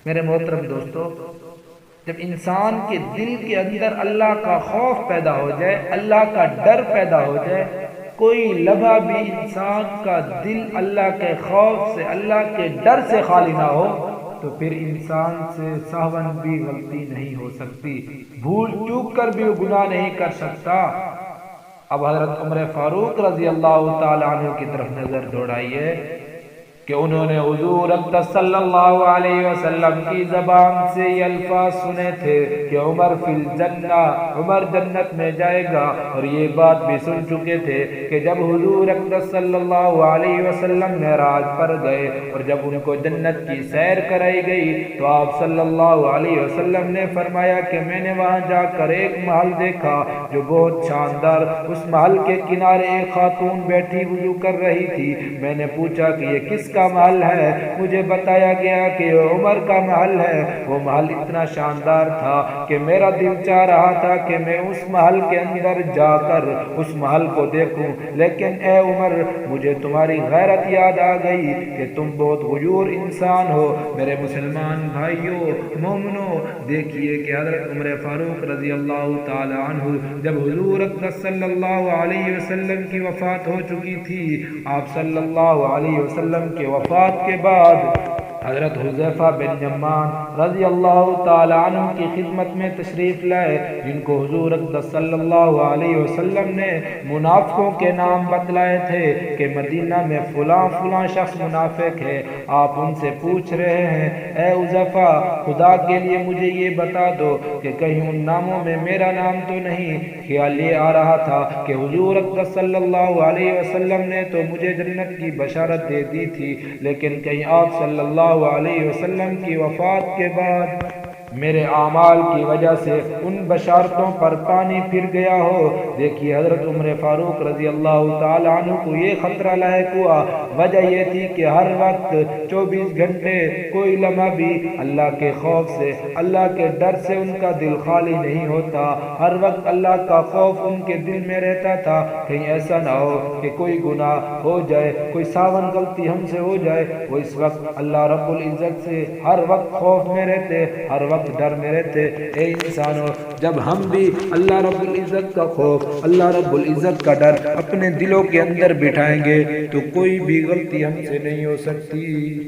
میرے محترم دوستو، جب انسان کے دل کے اندر اللہ کا خوف پیدا ہو جائے، اللہ کا ڈر پیدا ہو جائے، کوئی لمحہ بھی انسان کا دل اللہ کے خوف سے، اللہ کے ڈر سے خالی نہ ہو، تو پھر انسان سے سہون بھی غلطی نہیں ہو سکتی، بھول چوک کر بھی وہ گناہ نہیں کر سکتا۔ اب حضرت عمر فاروق رضی اللہ تعالی عنہ کی طرف نظر دوڑائیے کہ انہوں نے حضور اقدس صلی اللہ علیہ وسلم کی زبان سے یہ الفاظ سنے تھے کہ عمر فی الجنہ، عمر جنت میں جائے گا، اور یہ بات بھی سن چکے تھے کہ جب حضور اقدس صلی اللہ علیہ وسلم معراج پر گئے اور جب ان کو جنت کی سیر کرائی گئی تو آپ صلی اللہ علیہ وسلم نے فرمایا کہ میں نے وہاں جا کر ایک محل دیکھا جو بہت شاندار، اس محل کے کنارے ایک خاتون بیٹھی وضو کر رہی تھی، میں نے پوچھا کہ یہ کس کا محل ہے؟ مجھے بتایا گیا کہ عمر کا محل ہے۔ وہ محل اتنا شاندار تھا کہ میرا دل چاہ رہا تھا کہ میں اس محل کے اندر جا کر اس محل کو دیکھوں، لیکن اے عمر، مجھے تمہاری غیرت یاد آ گئی کہ تم بہت غیور انسان ہو۔ میرے مسلمان بھائیوں، مومنوں، دیکھیے کہ حضرت عمر فاروق رضی اللہ تعالی عنہ جب حضور اقدس صلی اللہ علیہ وسلم کی وفات ہو چکی تھی، آپ صلی اللہ علیہ وسلم کے وفات کے بعد حضرت حذیفہ بن یمان رضی اللہ تعالی عنہ کی خدمت میں تشریف لائے، جن کو حضور اقدس صلی اللہ علیہ وسلم نے منافقوں کے نام بتلائے تھے کہ مدینہ میں فلاں فلاں شخص منافق ہے۔ آپ ان سے پوچھ رہے ہیں، اے حذیفہ، خدا کے لیے مجھے یہ بتا دو کہ کہیں ان ناموں میں میرا نام تو نہیں؟ خیال یہ آ رہا تھا کہ حضور اقدس صلی اللہ علیہ وسلم نے تو مجھے جنت کی بشارت دے دی تھی، لیکن کہیں آپ صلی اللہ علیہ وسلم کی وفات کے بعد میرے اعمال کی وجہ سے ان بشارتوں پر پانی پھر گیا ہو۔ دیکھیے حضرت عمر فاروق رضی اللہ تعالی عنہ کو یہ خطرہ لاحق ہوا، وجہ یہ تھی کہ ہر وقت 24 گھنٹے کوئی لمحہ بھی اللہ کے خوف سے، اللہ کے ڈر سے ان کا دل خالی نہیں ہوتا، ہر وقت اللہ کا خوف ان کے دل میں رہتا تھا، کہیں ایسا نہ ہو کہ کوئی گناہ ہو جائے، کوئی ساون غلطی ہم سے ہو جائے۔ وہ اس وقت اللہ رب العزت سے ہر وقت خوف میں رہتے، ہر وقت ڈر میں رہتے۔ اے انسانوں، جب ہم بھی اللہ رب العزت کا خوف، اللہ رب العزت کا ڈر اپنے دلوں کے اندر بٹھائیں گے تو کوئی بھی غلطی ہم سے نہیں ہو سکتی۔